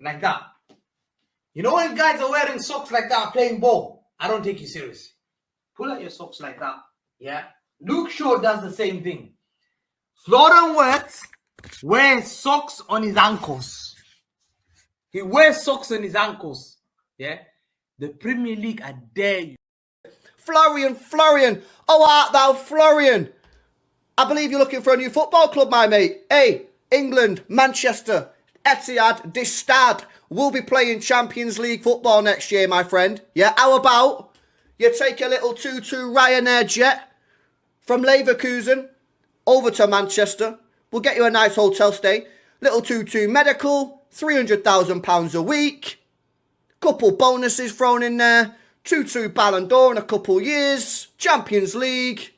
like that. You know when guys are wearing socks like that playing ball, I don't take you seriously. Pull out your socks like that. Yeah. Luke Shaw does the same thing. Florian Wirtz wears socks on his ankles. He wears socks on his ankles. Yeah. The Premier League, I dare you. Florian. Oh, art thou Florian? I believe you're looking for a new football club, my mate. Hey, England, Manchester, Etihad, this Stade will be playing Champions League football next year, my friend. Yeah, how about you take a little 2-2 Ryanair jet from Leverkusen over to Manchester. We'll get you a nice hotel stay. Little 2-2 medical, £300,000 a week. Couple bonuses thrown in there. 2-2 Ballon d'Or in a couple years. Champions League.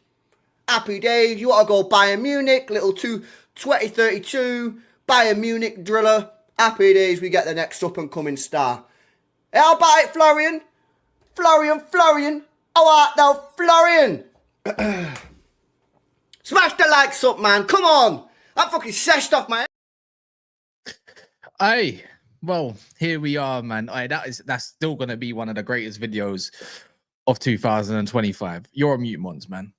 Happy days. You want to go Bayern Munich. Little 2032 Bayern Munich driller. Happy days. We get the next up and coming star. Hey, how about it, Florian? Florian. How art thou, Florian? Smash the likes up, man. Come on. I'm fucking seshed off my head. Aye. Well, here we are, man. That's still gonna be one of the greatest videos of 2025. You're a mute, Mons, man.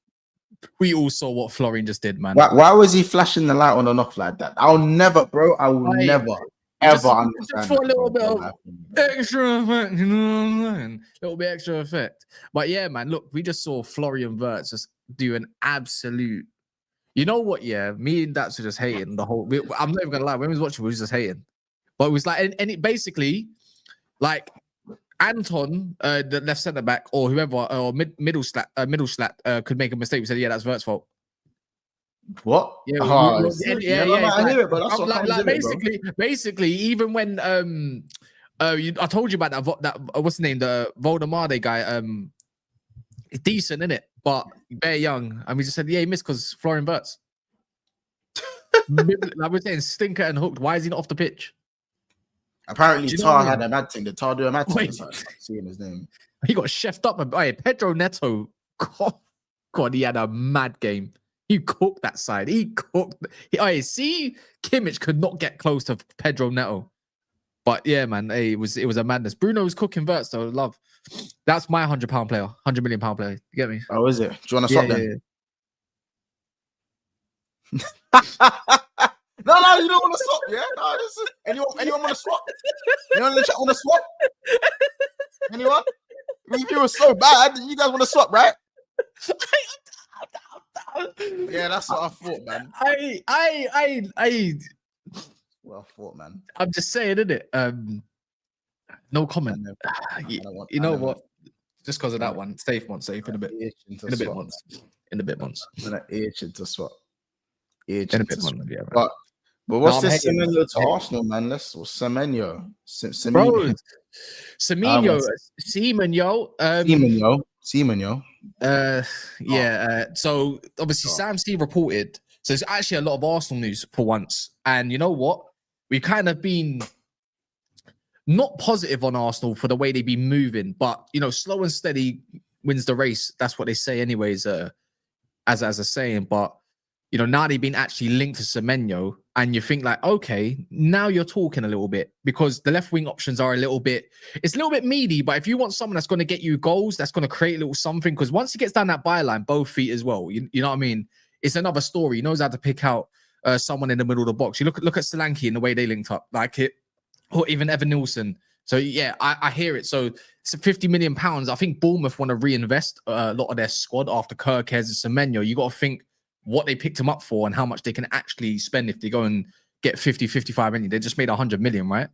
We all saw what Florian just did, man. Why was he flashing the light on and off like that? I'll never, bro. I will never, ever understand. Just for a little bit of extra effect, you know what I'm saying? A little bit extra effect. But yeah, man, look, we just saw Florian Wirtz just do an absolute. You know what? Yeah, me and Dats were just hating the whole. I'm not even gonna lie. When we was watching, we was just hating. But it was like, and it basically, like Anton, the left centre back, or whoever, or middle slat, could make a mistake. We said, yeah, that's Wirtz's fault. What? Yeah, I hear it, but that's what basically, even when I told you about that what's the name, the Voldemade guy, it's decent, isn't it? But very young, and we just said, yeah, he missed because Florian Wirtz. Like we're saying, stinker and hooked. Why is he not off the pitch? Apparently, Tar had a mad thing. Did Tar do a mad thing? Seeing his name. He got chefed up. Pedro Neto, God, he had a mad game. He cooked that side. He cooked. See, Kimmich could not get close to Pedro Neto. But yeah, man, it was a madness. Bruno's cooking Wirtz, though. Love. That's my £100 player, £100 million player. You get me? Oh, is it? Do you want to swap then? Yeah. No, you don't want to swap, yeah? No, this is, anyone want to swap? Anyone in the chat want to swap? Anyone? If you were so bad, you guys want to swap, right? Yeah, that's what I thought, man. Well, I thought, man. I'm just saying, isn't it? No comment. You know what? Just because of that one, safe in a bit. In a bit months. I'm gonna itch to swap. In a bit months, yeah. But what's this Semenyo to Arsenal, man? Semenyo. Bro, Semenyo. So obviously Sam C reported. So it's actually a lot of Arsenal news for once. And you know what? We've kind of been not positive on Arsenal for the way they've been moving, but you know, slow and steady wins the race. That's what they say, anyways. As a saying, but you know, now they've been actually linked to Semenyo, and you think like, okay, now you're talking a little bit, because the left wing options are it's a little bit meaty, but if you want someone that's going to get you goals, that's going to create a little something, because once he gets down that byline, both feet as well, you know what I mean? It's another story. He knows how to pick out someone in the middle of the box. You look at Solanke and the way they linked up, like it, or even Evan Nilsson. So yeah, I hear it. So it's £50 million. I think Bournemouth want to reinvest a lot of their squad after Gyokeres and Semenyo. You got to think what they picked him up for and how much they can actually spend if they go and get 50, 55 million. They just made 100 million, right?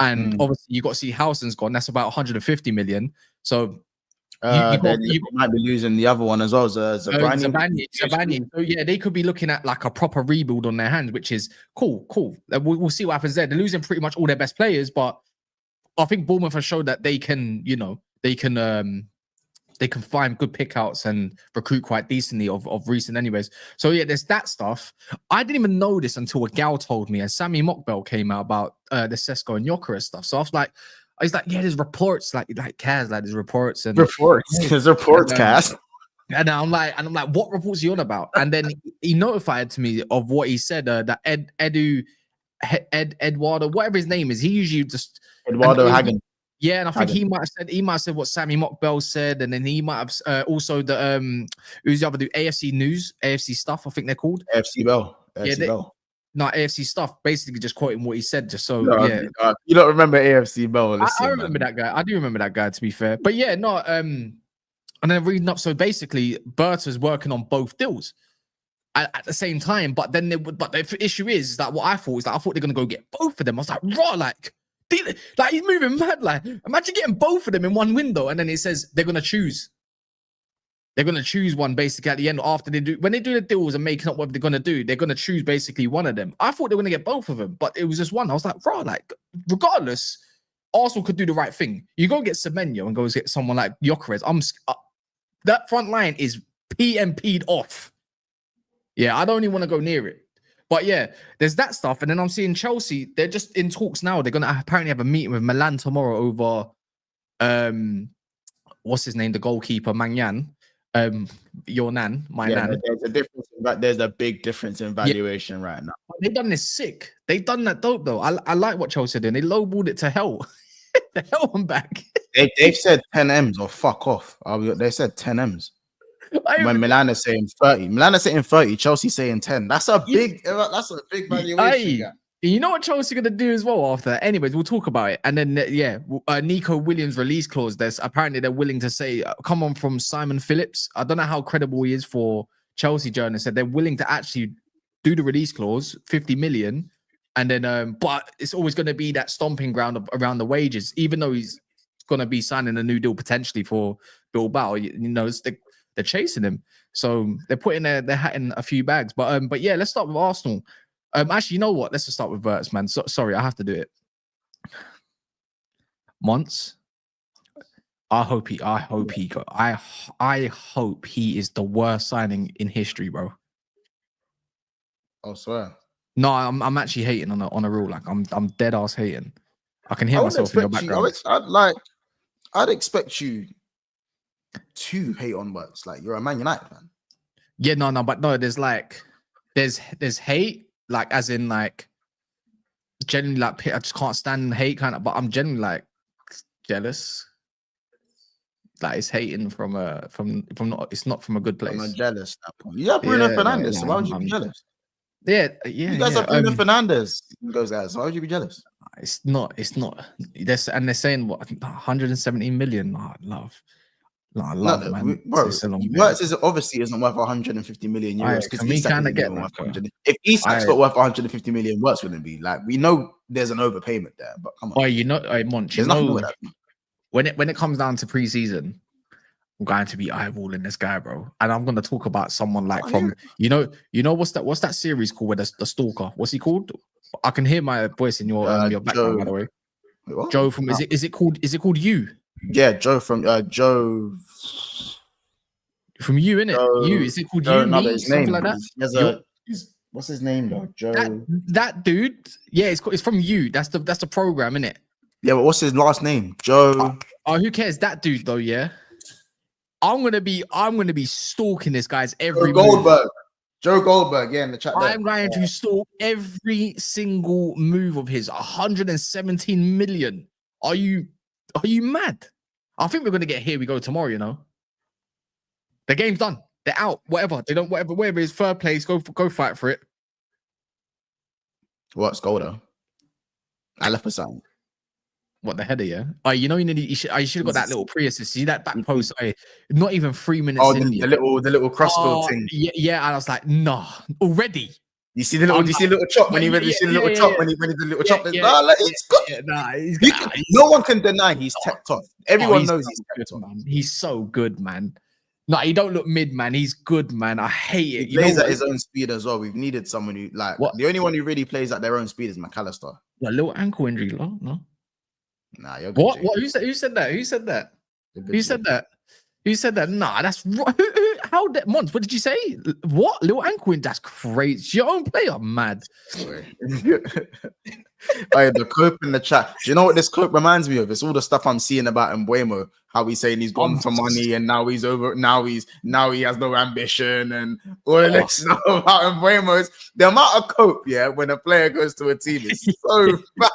And obviously you got to see Howson's gone. That's about 150 million. So you might be losing the other one as well. Zabani. So yeah, they could be looking at like a proper rebuild on their hands, which is cool. We'll see what happens there. They're losing pretty much all their best players, but I think Bournemouth has showed that they can, you know, they can find good pickouts and recruit quite decently of recent anyways. So yeah, there's that stuff. I didn't even know this until a gal told me, and Sammy Mockbell came out about the Sesko and Gyokeres stuff. So I was like, yeah, there's reports, like Kaz, like there's reports and there's reports, Kaz. And I'm like, what reports are you on about? And then he notified to me of what he said, that Edu Eduardo, whatever his name is. He usually just Eduardo Hagen. Yeah, and I think he might have said what Sammy Mockbell said, and then he might have also the who's the other dude? AFC News, AFC Stuff, I think they're called. AFC Bell. AFC Bell. No, AFC Stuff, basically just quoting what he said, just so You don't remember AFC Bell? Listen, I remember that guy. I do remember that guy, to be fair. But yeah, no, and then reading up, so basically Berta's working on both deals at the same time, but then the issue is that what I thought is that I thought they're gonna go get both of them. I was like, raw, like he's moving mad. Like, imagine getting both of them in one window, and then it says they're gonna choose. They're gonna choose one basically at the end after when they do the deals and making up what they're gonna do. They're gonna choose basically one of them. I thought they were gonna get both of them, but it was just one. I was like, raw, like regardless, Arsenal could do the right thing. You go get Semenyo and go get someone like Gyokeres. That front line is PMP'd off. Yeah, I don't even want to go near it. But yeah, there's that stuff. And then I'm seeing Chelsea, they're just in talks now. They're going to apparently have a meeting with Milan tomorrow over, what's his name? The goalkeeper, Mangan. Your nan, my nan. There's a difference. There's a big difference in valuation right now. They've done this sick. They've done that dope, though. I like what Chelsea did. They lowballed it to hell. The hell I'm back. They've said 10 M's or fuck off. They said 10 M's. When Milan is saying 30, Milan is saying 30, Chelsea saying 10. That's a big valuation. You know what Chelsea are gonna do as well after that? Anyways, we'll talk about it. And then Nico Williams release clause. Apparently they're willing to say come on from Simon Phillips. I don't know how credible he is for Chelsea journalists. Said they're willing to actually do the release clause, 50 million. And then but it's always gonna be that stomping ground around the wages, even though he's gonna be signing a new deal potentially for Bilbao. You know, they're chasing him, so they're putting their hat in a few bags. But yeah, let's start with Arsenal. Actually, you know what? Let's just start with Wirtz, man. Sorry, I have to do it. Mons, I hope he is the worst signing in history, bro. I swear. No, I'm actually hating on a rule. Like I'm dead ass hating. I can hear myself in your background. I'd expect you to hate on Wirtz. Like, you're a Man United fan. Yeah, but there's hate, like as in like generally like I just can't stand hate kind of, but I'm generally like jealous. Like it's hating from not, it's not from a good place. I'm not jealous. You have Bruno Fernandes, so why would you be jealous? Yeah. You guys have Bruno Fernandes. Those guys, so why would you be jealous? It's not. They're saying what 170 million. Oh, love. No, I love it, man. Bro, Wirtz obviously isn't worth 150 million euros because if Isak's not worth 150 million, Wirtz wouldn't be. Like, we know there's an overpayment there, but come on. Monch, there's nothing with that. When it comes down to preseason, I'm going to be eyeballing this guy, bro, and I'm going to talk about someone like you know what's that series called where the stalker? What's he called? I can hear my voice in your background, Joe, by the way. What? Joe from is it called You? Yeah, Joe from Joe from You, innit? You, is it called You? His name like that. What's his name though? Joe. That dude. Yeah, it's from You. That's the program, innit? Yeah, but what's his last name? Joe. Who cares? That dude though, yeah. I'm gonna be stalking this guy's every Goldberg. Joe Goldberg, yeah, in the chat. I'm going to stalk every single move of his. 117 million. Are you mad? I think we're gonna get Here We Go tomorrow. You know, the game's done. They're out. Whatever they don't. Whatever is third place. Go fight for it. What's goal though? I left for something. What, the header? Yeah. You should have got that little pre-assist. See that back post? Not even 3 minutes. Oh, the little crossfield thing. Yeah. And I was like, nah, already. You see the little chop when he did the little chop. He's good. No one can deny he's teched off. Everyone knows he's teched off. Man. He's so good, man. No, he don't look mid, man. He's good, man. I hate it. He plays at his own speed as well. We've needed someone who the only one who really plays at their own speed is McAllister. A little ankle injury, no. Nah, you're good. What? Who said that? Who said that? Who said that? Nah, that's how that Mons. What did you say? What little ankle? That's crazy. Your own player, mad. Hey, the cope in the chat. Do you know what this cope reminds me of? It's all the stuff I'm seeing about Mbeumo. How he's saying he's gone for money and now he's over. Now he has no ambition and all of this stuff about Mbeumo. The amount of cope, yeah, when a player goes to a team is so bad.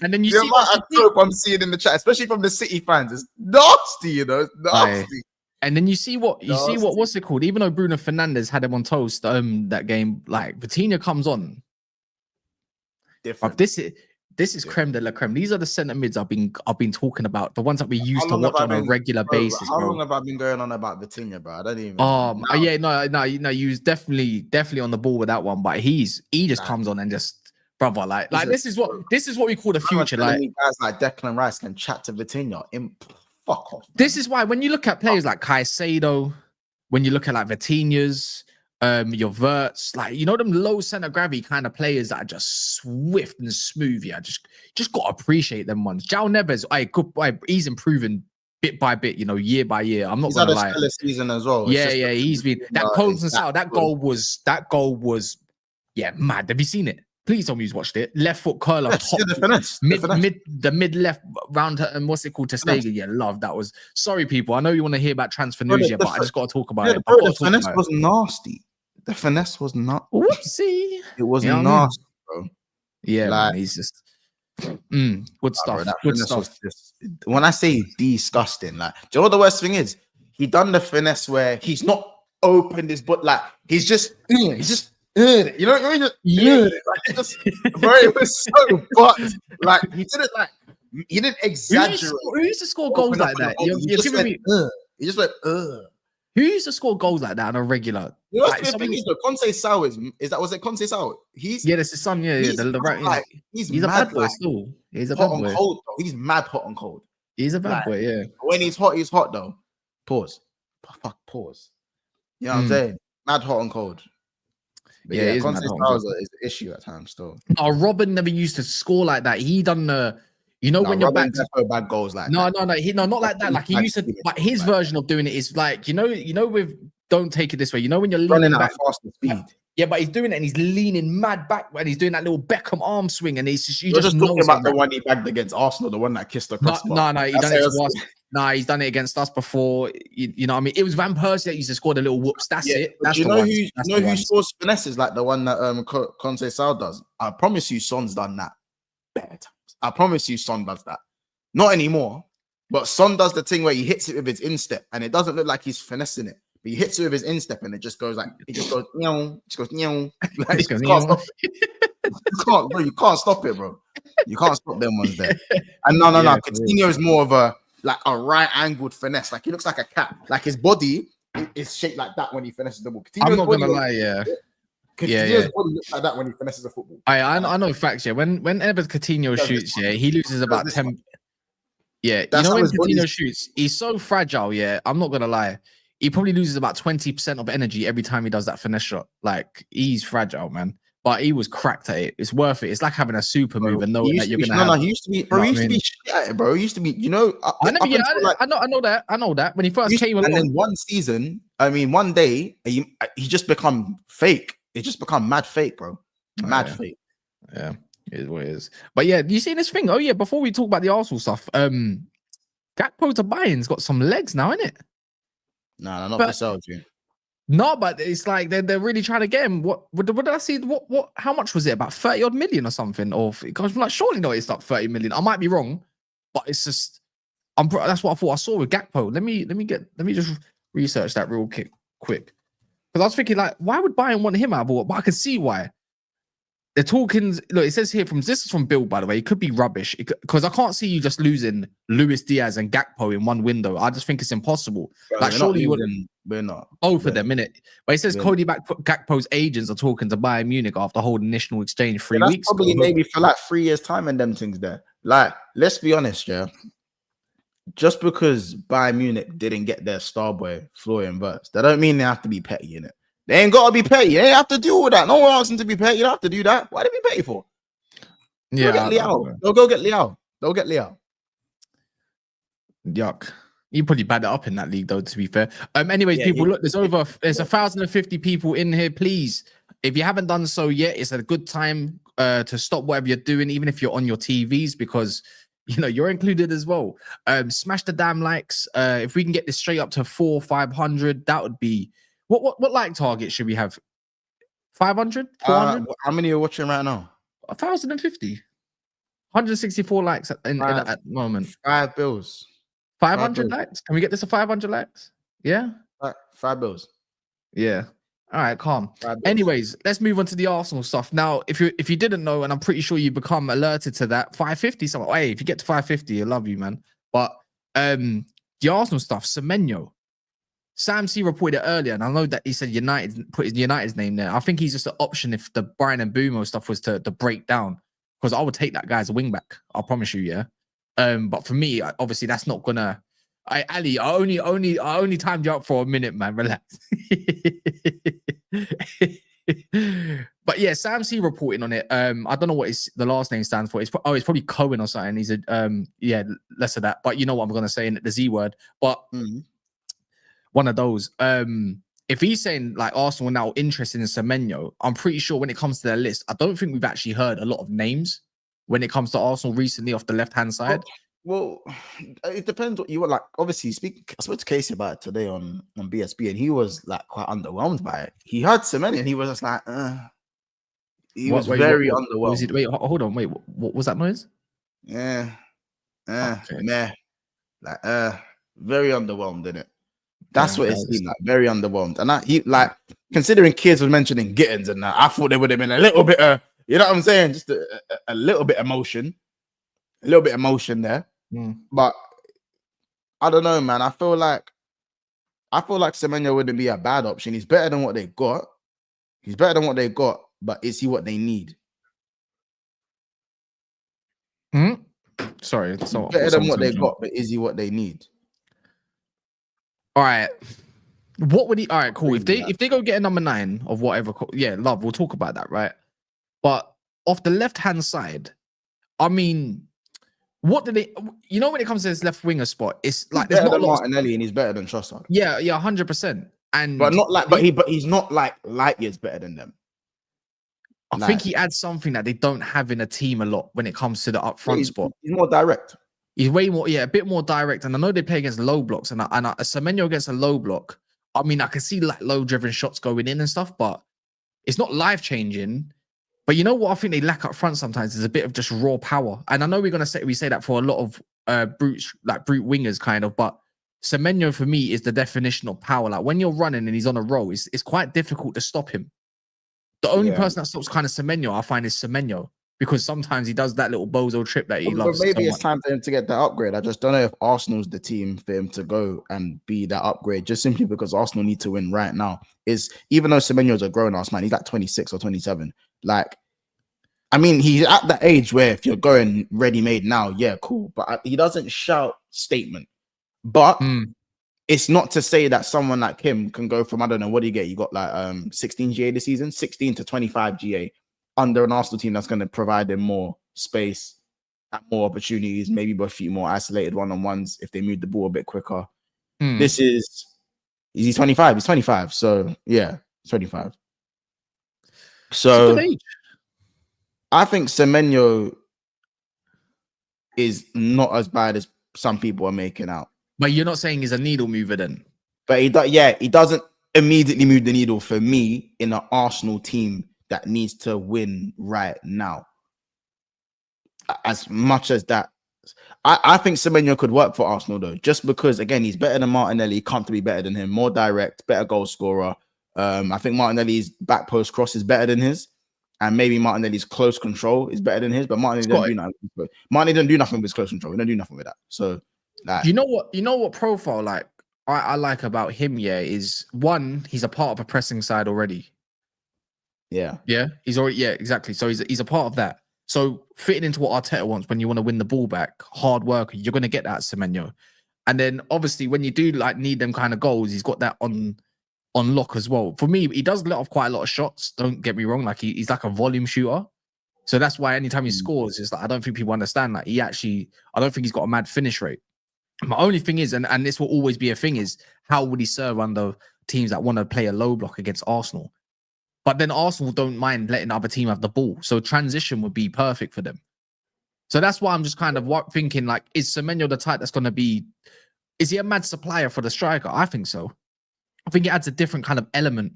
And then you the see amount of cope I'm seeing in the chat, especially from the City fans, is nasty. You know, nasty. And then you see what's it called? Even though Bruno Fernandes had him on toast, that game, like Vitinha comes on. Different. This is creme de la creme. These are the centre mids I've been talking about. The ones that we used to watch on a regular basis. How long have I been going on about Vitinha, bro? I don't even. You was definitely on the ball with that one. But he just comes on and just brother, like this is what we call the future. Like guys like Declan Rice can chat to Vitinha. Fuck off. This is why when you look at players like Caicedo, when you look at like Vitinha's, your Wirtz, like them low center gravity kind of players that are just swift and smooth. Yeah, just gotta appreciate them ones. João Neves, he's improving bit by bit, year by year. I'm not gonna lie. He's had a season as well. Yeah, he's been that Coles and that goal was mad. Have you seen it? Please tell me you've watched it. Left foot curler, top, the mid left round, and what's it called? Testegen. Yeah, love that was. Sorry, people. I know you want to hear about transfer news, but I just got to talk about it. The finesse was nasty. The finesse was not. Whoopsie. It was nasty, bro. Yeah, like, man, he's just good stuff. Bro, good stuff. When I say disgusting, like, do you know what the worst thing is? He done the finesse where he's not opened his butt, like he's just. You know what I mean? Bro, it was so but like he didn't exaggerate. Who used to score goals like that? You're giving me. He just went. Who used to score goals like that on a regular? You know what's the thing is, Conte Sao was it Conte Sao? He's that's his son. Yeah, the right. Like, he's a bad boy still. He's a bad boy. Cold, he's mad hot and cold. He's a bad boy. Yeah. When he's hot though. Pause. Pause. You know what I'm saying? Mad hot and cold. But yeah, Conte Sao is an issue at times still. Oh, Robin never used to score like that. He done the. When you're back, bad goals like no, not like that. Like he used to, but his version of doing it is like with don't take it this way. When you're running back, at faster speed. Yeah, but he's doing it and he's leaning mad back and he's doing that little Beckham arm swing and he's you're just talking about the one he bagged against Arsenal, the one that kissed the crossbar. No, he done it to us. No, he's done it against us before. You know what I mean? It was Van Persie that used to score the little whoops. That's it. That's who scores finesses like the one that Conte Sao does? I promise you, Son's done that. Bad. I promise you, Son does that. Not anymore, but Son does the thing where he hits it with his instep, and it doesn't look like he's finessing it. But he hits it with his instep, and it just goes like it just goes meow, just goes meow. Like, you can't stop it. You can't stop it, bro. You can't stop them ones there. And no. Coutinho is more of a right angled finesse. Like he looks like a cat. Like his body is shaped like that when he finesses the ball. I'm not gonna lie, Coutinho's body looks like that when he finesses a football. I know facts. Yeah, whenever Coutinho shoots, he loses about 10. Yeah, that's when Coutinho shoots, he's so fragile. Yeah, I'm not gonna lie. He probably loses about 20% of energy every time he does that finesse shot. Like he's fragile, man. But he was cracked at it. It's worth it. It's like having a super move and knowing that you're gonna. He used to be. Bro, he used to be shit at it, bro. He used to be. I know that when he first came along. And then one season, one day, he just become fake. It just become mad fake, bro. Mad fake. Yeah, it is what it is. But yeah, you seen this thing? Oh yeah, before we talk about the Arsenal stuff, Gakpo to Bayern's got some legs now, innit? Nah, not for sale, dude. No, but it's like they're really trying to get him. What did I see? What? How much was it? About 30 odd million or something? Or because like surely not, it's not 30 million. I might be wrong, but it's just that's what I thought I saw with Gakpo. Let me just research that real quick. Because I was thinking, like, why would Bayern want him out of all? But I can see why. They're talking. Look, it says here this is from Bill, by the way. It could be rubbish because I can't see you just losing Luis Diaz and Gakpo in one window. I just think it's impossible. Bro, like, surely you wouldn't. We're not. Both of them, innit? But it says Cody Gakpo's agents are talking to Bayern Munich after holding initial exchange 3 weeks probably ago. Maybe for like 3 years' time and them things there. Like, let's be honest, yeah. Just because Bayern Munich didn't get their star boy Florian Wirtz, that don't mean they have to be petty, innit? They ain't got to be petty. They ain't have to do all that. No one asks them to be petty. You don't have to do that. Why they be petty for? Yeah, They'll go get Liao. They'll get Liao. Yuck. You probably bad it up in that league, though. To be fair. Anyways, Yeah, people, look, there's 1,050 people in here. Please, if you haven't done so yet, it's a good time to stop whatever you're doing, even if you're on your TVs, because you're included as well. Smash the damn likes. If we can get this straight up to 400-500, that would be what like target should we have? 500, 400? How many are watching right now? 1,050. 164 likes at the moment. 5 bills. 500 likes? Can we get this to 500 likes? Yeah? 5 bills. Yeah. All right, calm. Anyways, let's move on to the Arsenal stuff. Now, if you didn't know, and I'm pretty sure you become alerted to that, 550 something. Hey, if you get to 550, I love you, man. But the Arsenal stuff, Semenyo. Sam C reported it earlier, and I know that he said United, put his United's name there. I think he's just an option if the Bryan Mbeumo stuff was to break down, because I would take that guy as a wing back. I'll promise you, yeah. But for me, obviously, that's not gonna. Ali, I only timed you up for a minute, man. Relax. But yeah, Sam C reporting on it. I don't know what the last name stands for. It's probably Cohen or something. He's a less of that. But you know what I'm gonna say in the Z word. But one of those. If he's saying like Arsenal are now interested in Semenyo, I'm pretty sure when it comes to their list, I don't think we've actually heard a lot of names when it comes to Arsenal recently off the left-hand side. Well, it depends what you want. Like, obviously, I spoke to Casey about it today on BSB, and he was like quite underwhelmed by it. He heard Semenyo, and he was just like, he was very underwhelmed. Wait, hold on, wait, what was that noise? Yeah, okay. meh, like very underwhelmed in it. That's what it seemed like, very underwhelmed. And he like considering kids was mentioning Gittins and that, I thought there would have been a little bit of, you know what I'm saying, just a little bit of emotion, there. But I don't know, man. I feel like Semenyo wouldn't be a bad option. He's better than what they got. But is he what they need? Sorry, it's better than what they got, but is he what they need? All right. What would he? All right, cool. If they go get a number 9 of whatever, yeah, love. We'll talk about that, right? But off the left hand side, I mean, what do they? When it comes to this left winger spot, it's like there's not a lot. Martinelli, and he's better than Trossard. Yeah, 100%. And but not like, but he's not like light years better than them. I think he adds something that they don't have in a team a lot when it comes to the up front spot. He's more direct. He's way more, a bit more direct. And I know they play against low blocks, and a Semenyo against a low block. I mean, I can see like low-driven shots going in and stuff, but it's not life-changing. But you know what I think they lack up front sometimes is a bit of just raw power. And I know we say that for a lot of brute wingers kind of, but Semenyo for me is the definition of power. Like when you're running and he's on a roll, it's quite difficult to stop him. The only person that stops kind of Semenyo, I find, is Semenyo. Because sometimes he does that little bozo trip that he loves. Maybe it's time for him to get that upgrade. I just don't know if Arsenal's the team for him to go and be that upgrade, just simply because Arsenal need to win right now. Even though Semenyo's a grown-ass man, he's like 26 or 27. Like, I mean, he's at that age where if you're going ready-made now, yeah, cool. But he doesn't shout statement. But it's not to say that someone like him can go from, I don't know, what do you get? You got like 16 GA this season, 16 to 25 GA. Under an Arsenal team that's going to provide them more space, more opportunities, maybe a few more isolated one-on-ones if they move the ball a bit quicker. Is he 25? He's 25. So, yeah, 25. So, I think Semenyo is not as bad as some people are making out. But you're not saying he's a needle mover then? But he doesn't immediately move the needle for me in an Arsenal team that needs to win right now. As much as that, I think Semenyo could work for Arsenal though, just because again he's better than Martinelli, comfortably better than him, more direct, better goal scorer. I think Martinelli's back post cross is better than his, and maybe Martinelli's close control is better than his. But Martinelli don't do nothing. Martinelli don't do nothing with his close control. He don't do nothing with that. So, like, you know what profile like I like about him? Yeah, is one, he's a part of a pressing side already. Yeah, he's already exactly. So he's a part of that. So fitting into what Arteta wants when you want to win the ball back, hard work, you're going to get that Semenyo. And then obviously when you do like need them kind of goals, he's got that on lock as well. For me, he does let off quite a lot of shots. Don't get me wrong, like he's like a volume shooter. So that's why anytime he scores, it's like I don't think people understand. Like I don't think he's got a mad finish rate. My only thing is, and this will always be a thing, is how would he serve under teams that want to play a low block against Arsenal? But then Arsenal don't mind letting the other team have the ball. So transition would be perfect for them. So that's why I'm just kind of thinking, like, is Semenyo the type that's going to be, is he a mad supplier for the striker? I think so. I think it adds a different kind of element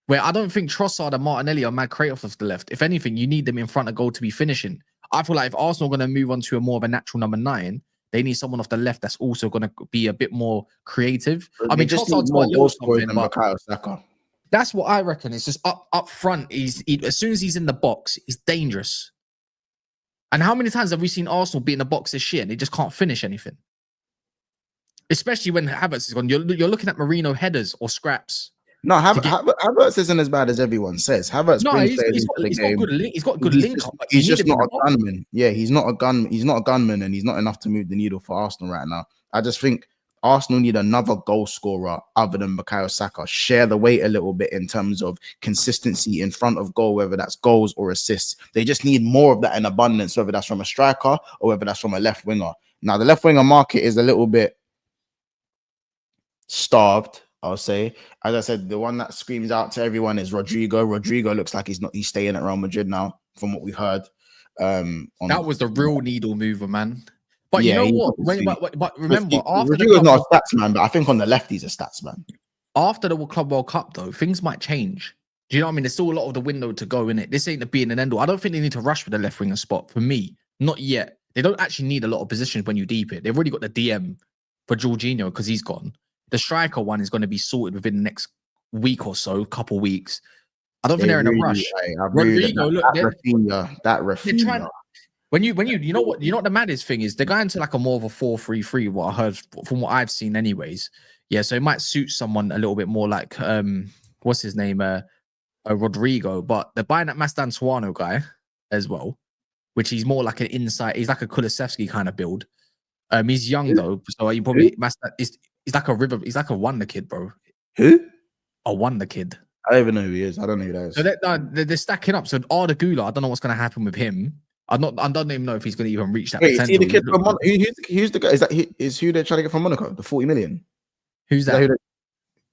where I don't think Trossard and Martinelli are mad creators off the left. If anything, you need them in front of goal to be finishing. I feel like if Arsenal are going to move on to a more of a natural number 9, they need someone off the left that's also going to be a bit more creative. I mean, Trossard's got a little something, but that's what I reckon. It's just up front. As soon as he's in the box, he's dangerous. And how many times have we seen Arsenal be in the box this year and they just can't finish anything? Especially when Havertz is gone. You're looking at Merino headers or scraps. No, Havertz isn't as bad as everyone says. Havertz he's got good link up. He's just not a gunman. Yeah, he's not a gunman, and he's not enough to move the needle for Arsenal right now. I just think Arsenal need another goal scorer other than Bukayo Saka. Share the weight a little bit in terms of consistency in front of goal, whether that's goals or assists. They just need more of that in abundance, whether that's from a striker or whether that's from a left winger. Now, the left winger market is a little bit starved, I'll say. As I said, the one that screams out to everyone is Rodrigo. Rodrigo looks like he's staying at Real Madrid now, from what we've heard. That was the real needle mover, man. But yeah, you know what? But remember, Rodrigo's not a stats man, but I think on the left he's a stats man. After the Club World Cup, though, things might change. Do you know what I mean? There's still a lot of the window to go in it. This ain't the being and end all. I don't think they need to rush with the left winger spot. For me, not yet. They don't actually need a lot of positions when you deep it. They've already got the DM for Jorginho because he's gone. The striker one is going to be sorted within the next week or so, couple weeks. I don't think they're in a rush. Rodrigo, that Rafinha. When you know what the maddest thing is, they're going to like a more of a 4-3-3. What I heard from what I've seen, anyways. Yeah, so it might suit someone a little bit more like what's his name, Rodrigo. But they're buying that Mastantuano guy as well, which he's more like an inside. He's like a Kulusevski kind of build. He's young though, so you probably he's like a river. He's like a wonder kid, bro. Who? A wonder kid. I don't even know who he is. I don't know who that is. So they're stacking up. So Arda Güler, I don't know what's going to happen with him. I don't even know if he's going to even reach that. Wait, is he the kid from Monaco? Who's the guy? Is who they're trying to get from Monaco? The 40 million. Who's that?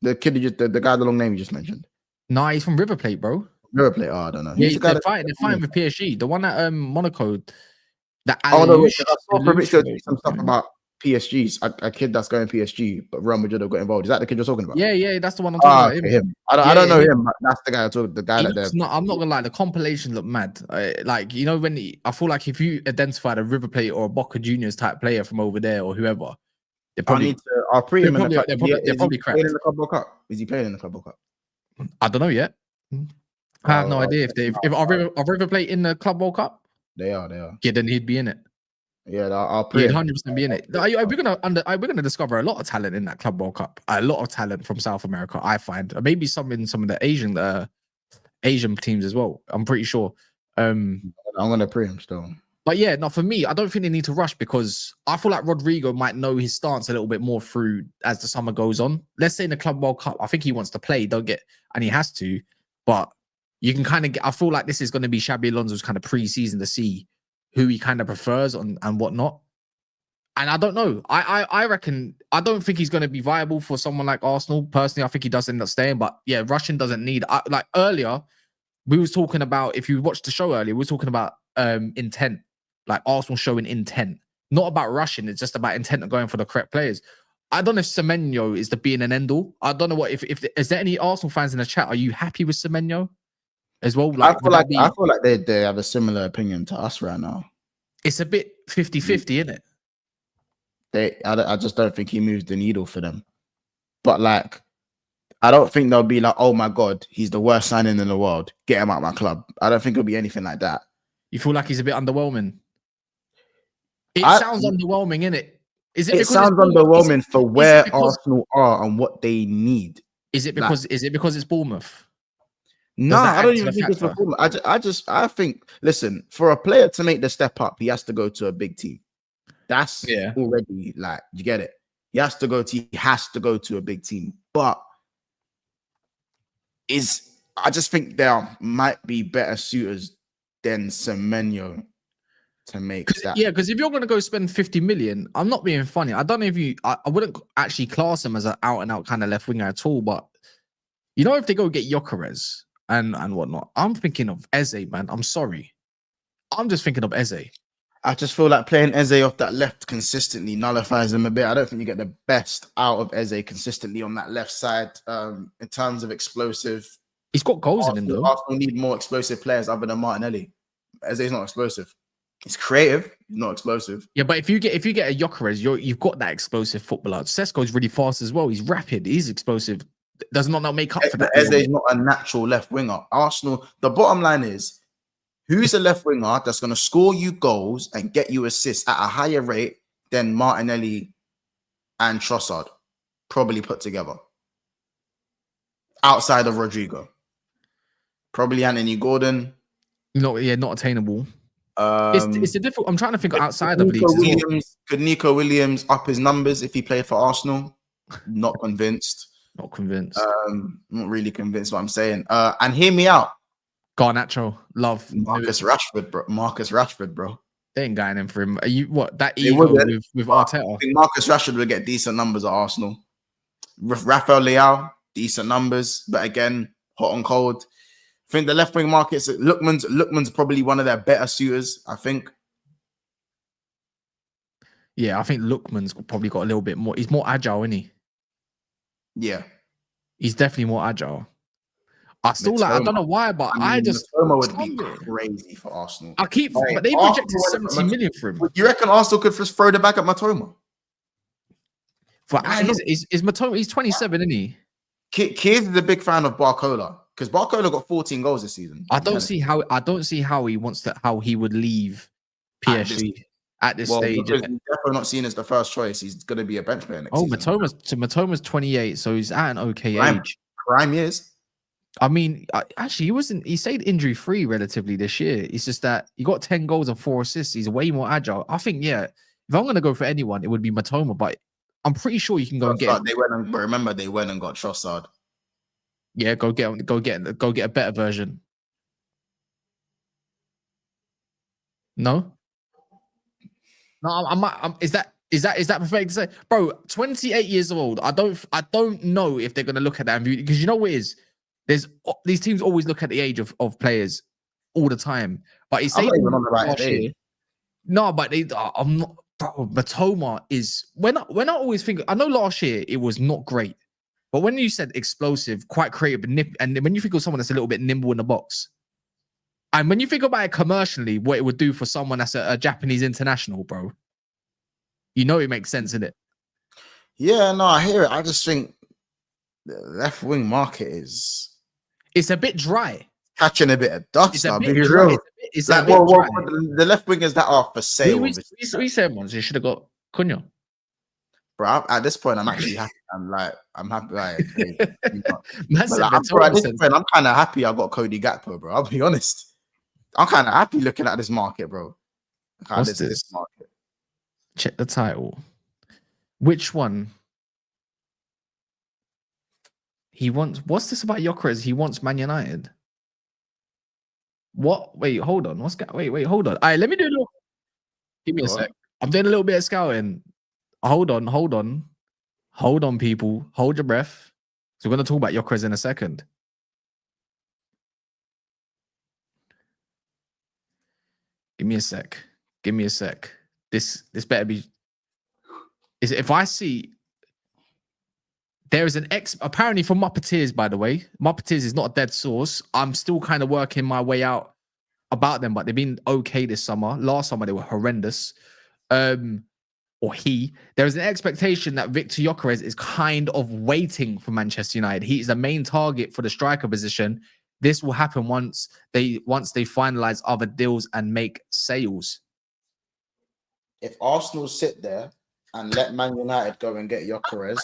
The kid the guy, the long name you just mentioned. Nah, he's from River Plate, bro. River Plate. Oh, I don't know. Yeah, they're fighting with PSG. The one that Monaco. That I saw Fabrizio do some stuff about PSG's a kid that's going PSG, but Real Madrid have got involved. Is that the kid you're talking about? Yeah, that's the one I'm talking about. Him. I don't know him. But that's the guy. The guy that I'm not gonna lie. The compilation look mad. Like, you know, I feel like if you identified a River Plate or a Boca Juniors type player from over there or whoever, they probably. I'll pre him. They're probably playing in the Club World Cup. Is he playing in the Club World Cup? I don't know yet. I have no idea if River Plate in the Club World Cup. They are. Yeah, then he'd be in it. Yeah, I'll pray. 100% be in it. We're gonna discover a lot of talent in that Club World Cup. A lot of talent from South America, I find. Maybe some of the Asian teams as well. I'm pretty sure. I'm gonna pray him still. But yeah, no, for me, I don't think they need to rush because I feel like Rodrigo might know his stance a little bit more through as the summer goes on. Let's say in the Club World Cup, I think he wants to play, and he has to. But you can kind of get. I feel like this is going to be Xabi Alonso's kind of pre-season to see who he kind of prefers and whatnot. And I don't know. I reckon, I don't think he's going to be viable for someone like Arsenal. Personally, I think he does end up staying. But yeah, Russian doesn't need... like earlier, we was talking about, if you watched the show earlier, we were talking about intent. Like Arsenal showing intent. Not about rushing, it's just about intent of going for the correct players. I don't know if Semenyo is the being and end all. I don't know if is there any Arsenal fans in the chat? Are you happy with Semenyo as well? Like, I feel like they have a similar opinion to us right now. It's a bit 50-50, isn't it? I just don't think he moves the needle for them. But like, I don't think they'll be like, oh my God, he's the worst signing in the world. Get him out of my club. I don't think it'll be anything like that. You feel like he's a bit underwhelming? It sounds underwhelming, innit? It sounds underwhelming for where Arsenal are and what they need. Is it because it's Bournemouth? No, I don't even think it's for Bournemouth. I think, listen, for a player to make the step up, he has to go to a big team. That's already like, you get it. He has to go to a big team. But I just think there might be better suitors than Semenyo to make that. Yeah, because if you're going to go spend 50 million, I'm not being funny. I don't know if I wouldn't actually class him as an out and out kind of left winger at all. But you know, if they go get Gyokeres and whatnot, I'm thinking of Eze, man. I'm sorry. I'm just thinking of Eze. I just feel like playing Eze off that left consistently nullifies him a bit. I don't think you get the best out of Eze consistently on that left side in terms of explosive. He's got goals in him, though. Arsenal need more explosive players other than Martinelli. Eze's not explosive. He's creative, he's not explosive. Yeah, but if you get a Gyokeres, you've got that explosive footballer. Sesko's really fast as well. He's rapid. He's explosive. Does not make up for that. Eze's not a natural left winger. Arsenal. The bottom line is, who's a left winger that's going to score you goals and get you assists at a higher rate than Martinelli and Trossard probably put together? Outside of Rodrigo. Probably Anthony Gordon. Not attainable. It's a difficult. I'm trying to think outside of leagues. Could Nico Williams up his numbers if he played for Arsenal? Not convinced. Not convinced. Not really convinced what I'm saying. And hear me out. Garnacho, love Marcus Rashford, bro. They ain't going in for him. Are you what that ego with Arteta? I think Marcus Rashford will get decent numbers at Arsenal. Rafael Leao, decent numbers, but again, hot and cold. I think the left wing markets, Lookman's probably one of their better suitors, I think. Yeah, I think Lookman's probably got a little bit more. He's more agile, isn't he? Yeah. He's definitely more agile. I don't know why, but I just Mitoma would be crazy for Arsenal. but they projected 70 million for him. You reckon Arsenal could just throw the back at Mitoma? Is Mitoma? He's 27, isn't he? Keith is a big fan of Barcola because Barcola got 14 goals this season. I don't see how he would leave PSG at this stage. He's definitely not seen as the first choice. He's going to be a bench player next season. Matoma's 28, so he's at an okay age. Prime years. I mean, actually, he stayed injury free relatively this year. It's just that he got 10 goals and 4 assists. He's way more agile. I think, yeah, if I'm going to go for anyone, it would be Mitoma, but I'm pretty sure you can go and get. They went and got Trossard. Yeah, go get a better version. No, is that perfect to say, bro? 28 years old. I don't know if they're going to look at that because you know what it is. These teams always look at the age of players all the time. But he's saying on the right age. No, but I'm not. Bro, Mitoma is when I always think. I know last year it was not great, but when you said explosive, quite creative, and when you think of someone that's a little bit nimble in the box, and when you think about it commercially, what it would do for someone that's a Japanese international, bro, you know it makes sense, innit? Yeah, no, I hear it. I just think the left wing market it's a bit dry. Catching a bit of dust. It's a bit dry. It's like, the left wingers that are for sale. We said once you should have got Cunha. Bro, at this point, I'm actually happy. I'm happy. Like, at this point, I'm kind of happy I got Cody Gakpo, bro. I'll be honest. I'm kind of happy looking at this market, bro. What's this market? Check the title. Which one? He wants. What's this about Gyokeres? He wants Man United. What? Wait, hold on. Wait, hold on. All right, let me do a little. Give me a sec. I'm doing a little bit of scouting. Hold on, people. Hold your breath. So we're going to talk about Gyokeres in a second. Give me a sec. This better be. If I see. There is apparently from Muppeteers, by the way. Muppeteers is not a dead source. I'm still kind of working my way out about them, but they've been okay this summer. Last summer, they were horrendous. There is an expectation that Viktor Gyokeres is kind of waiting for Manchester United. He is the main target for the striker position. This will happen once they finalize other deals and make sales. If Arsenal sit there and let Man United go and get Gyokeres,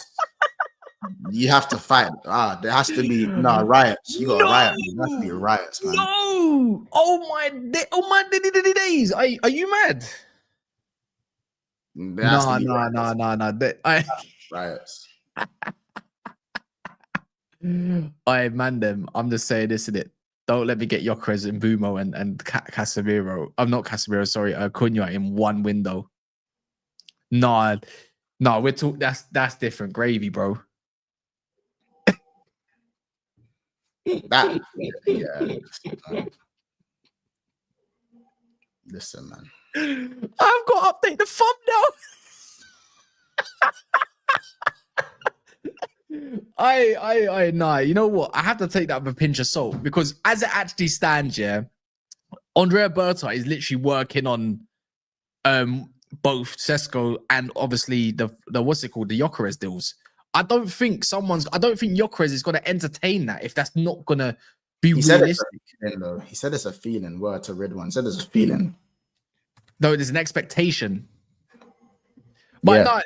you have to fight. There has to be riots. You got to riot. There has to be riots, man. No! Oh my days! Are you mad? No. Riots. I man them. I'm just saying this, isn't it? Don't let me get Gyökeres and Mbeumo and Casemiro. I'm not Casemiro, sorry, Cunha in one window. No, we're talking. That's different gravy, bro. That, yeah. Listen, man. I've got to update the thumbnail. Nah, you know what? I have to take that with a pinch of salt because as it actually stands, yeah, Andrea Berta is literally working on both Sesko and obviously the what's it called, the Gyökeres deals. I don't think Gyökeres is going to entertain that if that's not going to be realistic. He said it's a feeling. Word to Red One said it's a feeling. No, there's an expectation. But yeah,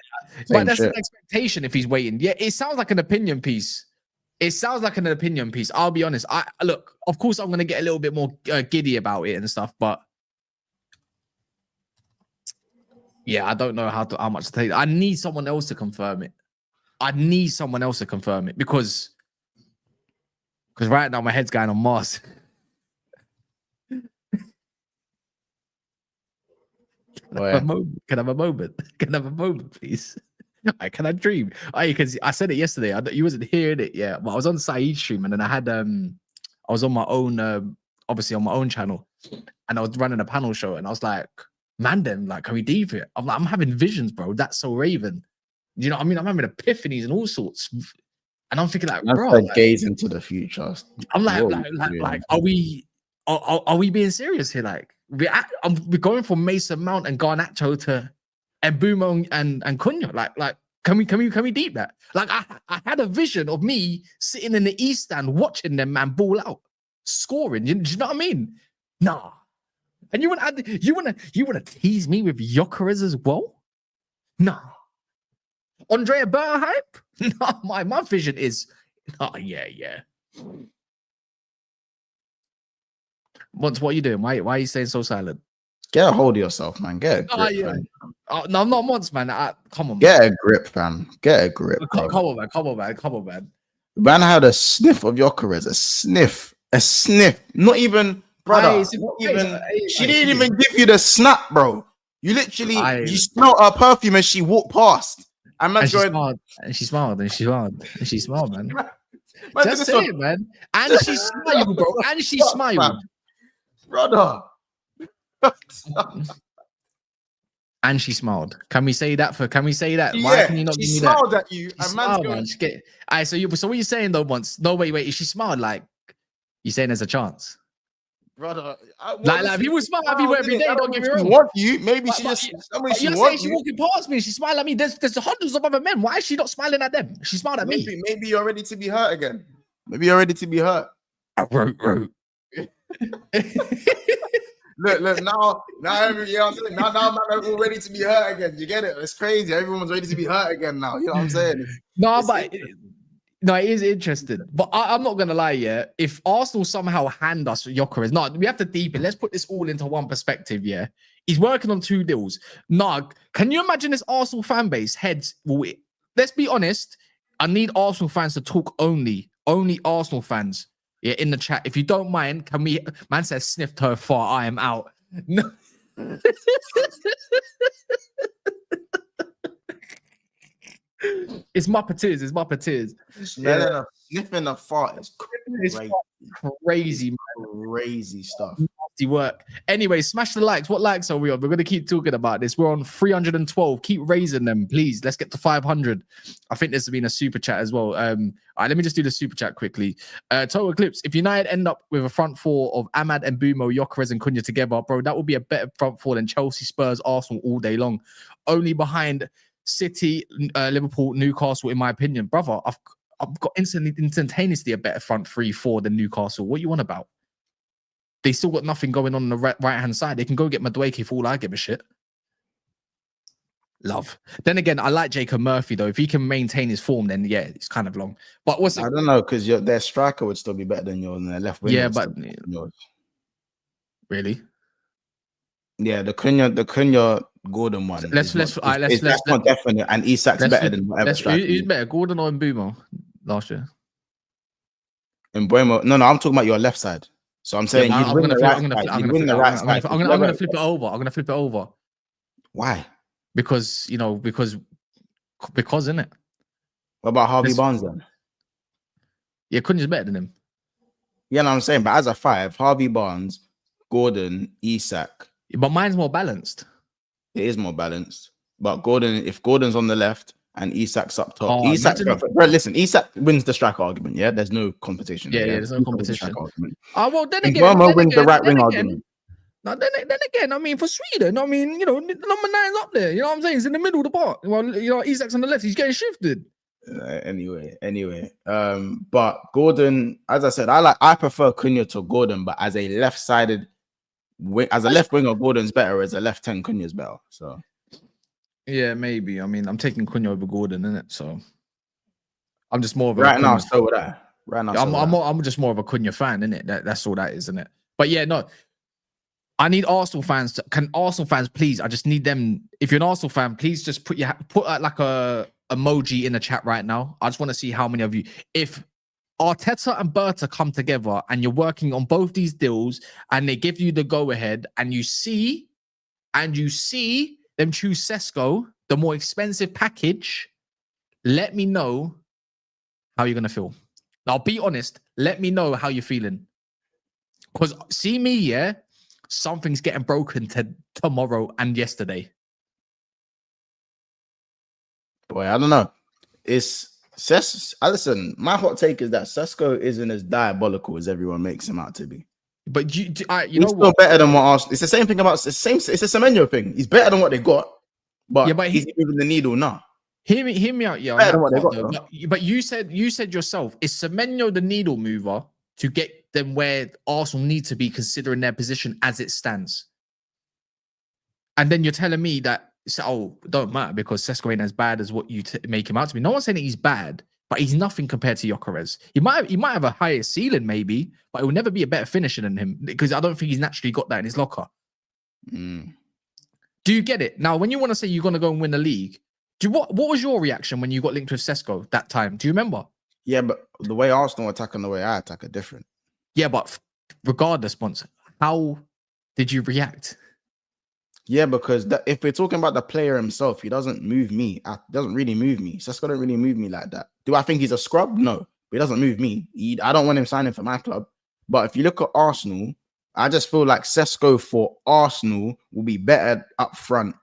but that's an expectation if he's waiting. Yeah, it sounds like an opinion piece. I'll be honest. Look, of course, I'm going to get a little bit more giddy about it and stuff, but yeah, I don't know how much to take. I need someone else to confirm it. Because right now my head's going on Mars. Can I have a moment, please? Can I dream? Because I said it yesterday. You wasn't hearing it yet, but I was on Saeed's stream and then I had I was on my own, obviously on my own channel, and I was running a panel show, and I was like, "Man, then like, can we deep it?" I'm like, I'm having visions, bro. That's so Raven. You know what I mean? I'm having epiphanies and all sorts, and I'm thinking like, bro, like, gaze into the future. I'm like, are we being serious here? Like, we're going from Mason Mount and Garnacho to Mbeumo and Cunha. Like, can we deep that? Like, I had a vision of me sitting in the East Stand watching them man ball out, scoring. Do you know what I mean? Nah. And you wanna tease me with Gyökeres as well? Nah. Andrea Berta hype? No, my vision is, yeah. What are you doing? Why are you staying so silent? Get a hold of yourself, man. Get a grip, man. No, I'm not once, man. Come on, man. Get a grip, fam. Get a grip. Come on, man. Man had a sniff of Gyökeres. A sniff. Not even, brother. She didn't even give you the snap, bro. You literally, you smelled her perfume as she walked past. And she smiled, man. Just say it, man. And she smiled, bro. And she smiled. Brother. And she smiled. Can we say that? Yeah, why can you not give me that? She smiled at you. And smiled, man. So what you saying though? No, wait. If she smiled, like, you saying there's a chance? Brother, like people smile at me every day. Don't get me wrong. Want you? Maybe she just. You're saying she's walking past me. She smiled at me. There's hundreds of other men. Why is she not smiling at them? She smiled at me. Maybe you're ready to be hurt again. Maybe you're ready to be hurt. Root. Look. Now, man, are all ready to be hurt again. You get it? It's crazy. Everyone's ready to be hurt again now. You know what I'm saying? No, it is interesting. But I'm not going to lie, yeah. If Arsenal somehow hand us Gyökeres, no, we have to deepen. Let's put this all into one perspective, yeah. He's working on 2 deals. No, can you imagine this Arsenal fan base heads? Well, let's be honest. I need Arsenal fans to talk only Arsenal fans, yeah, in the chat. If you don't mind, can we? Man says sniffed her far. I am out. No. It's Muppeteers. Sniffing a fart is crazy, man. Crazy stuff. Nasty work. Anyway, smash the likes. What likes are we on? We're going to keep talking about this. We're on 312. Keep raising them, please. Let's get to 500. I think this has been a super chat as well. All right, let me just do the super chat quickly. Total Eclipse. If United end up with a front four of Ahmad and Mbeumo, Gyökeres and Cunha together, bro, that would be a better front four than Chelsea, Spurs, Arsenal all day long. Only behind City, Liverpool, Newcastle, in my opinion. Brother, I've got instantaneously a better front 3-4 than Newcastle. What you on about? They still got nothing going on the right-hand side. They can go get Madueke for all I give a shit. Love. Then again, I like Jacob Murphy, though. If he can maintain his form, then yeah, it's kind of long. But what's it? I don't know, because their striker would still be better than yours, and their left winger. Yeah, but really? Yeah, the Cunha Gordon one. Let's not definite, and Isak's better than whatever striker. Who's better, Gordon or Mbeumo last year? Mbeumo? No, I'm talking about your left side. So I'm saying you'd win the right side. You'd win the right side. I'm gonna flip it over. I'm gonna flip it over. Why? Because because isn't it? What about Harvey Barnes then? Yeah, Cunha's better than him. Yeah, no, I'm saying, but as a 5, Harvey Barnes, Gordon, Isak. But mine's more balanced. It is more balanced. But if Gordon's on the left and Isak's up top, Isak, bro, listen, Isak wins the striker argument. Yeah, there's no competition. Yeah, there's no competition. Oh, well, then again, Mbeumo wins the right wing argument. Now, then again, I mean, for Sweden, I mean, number 9's up there. You know what I'm saying? He's in the middle of the park. Well, Isak's on the left. He's getting shifted. Anyway. But Gordon, as I said, I prefer Cunha to Gordon, but as a left-sided as a left winger, Gordon's better. As a left 10, Cunha's better. So yeah, maybe. I mean, I'm taking Cunha over Gordon, innit? So I'm just more of a right now. So would I. Right now, I'm just more of a Cunha fan, innit? That's all that is, isn't it? But yeah, no. I need Arsenal fans to. Can Arsenal fans please? I just need them. If you're an Arsenal fan, please just put like a emoji in the chat right now. I just want to see how many of you. If Arteta and Berta come together and you're working on both these deals and they give you the go ahead and you see them choose Sesko, the more expensive package, let me know how you're gonna feel. I'll be honest. Let me know how you're feeling. Because see me, yeah. Something's getting broken tomorrow and yesterday. Boy, I don't know. Listen, my hot take is that Sesko isn't as diabolical as everyone makes him out to be. But you know he's still better than what Arsenal. It's the same thing it's a Semenyo thing. He's better than what they got, but he's moving the needle now. Hear me out, yeah. Better than what they got, but you said yourself, is Semenyo the needle mover to get them where Arsenal need to be considering their position as it stands? And then you're telling me that it don't matter because Sesko ain't as bad as what you make him out to be. No one's saying that he's bad, but he's nothing compared to Gyokeres. He might have a higher ceiling maybe, but it will never be a better finisher than him because I don't think he's naturally got that in his locker. Do you get it? Now, when you want to say you're going to go and win the league, what was your reaction when you got linked with Sesko that time? Do you remember? Yeah, but the way Arsenal attack and the way I attack are different. Yeah, but regardless, Sponsor, how did you react? Yeah, because if we're talking about the player himself, he doesn't move me. Doesn't really move me. Sesko don't really move me like that. Do I think he's a scrub? No, but he doesn't move me. I don't want him signing for my club. But if you look at Arsenal, I just feel like Sesko for Arsenal will be better up front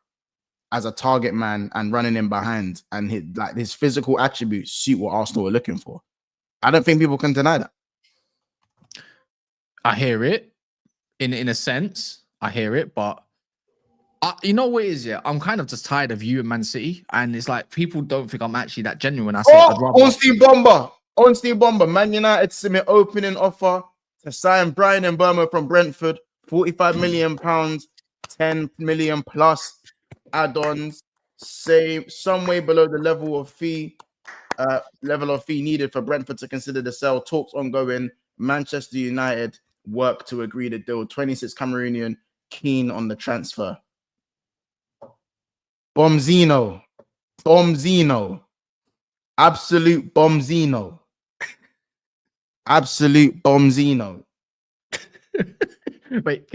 as a target man and running in behind, and his physical attributes suit what Arsenal are looking for. I don't think people can deny that. I hear it in a sense. I hear it, but you know what it is, yeah? I'm kind of just tired of you and Man City, and it's like people don't think I'm actually that genuine. I say Ornstein Bomber. Man United submit opening offer to sign Bryan Mbeumo from Brentford, £45 million, 10 million plus add-ons, some way below the level of fee needed for Brentford to consider the sale. Talks ongoing. Manchester United work to agree the deal. 26 Cameroonian keen on the transfer. Bombzino. Absolute Bombzino. Wait,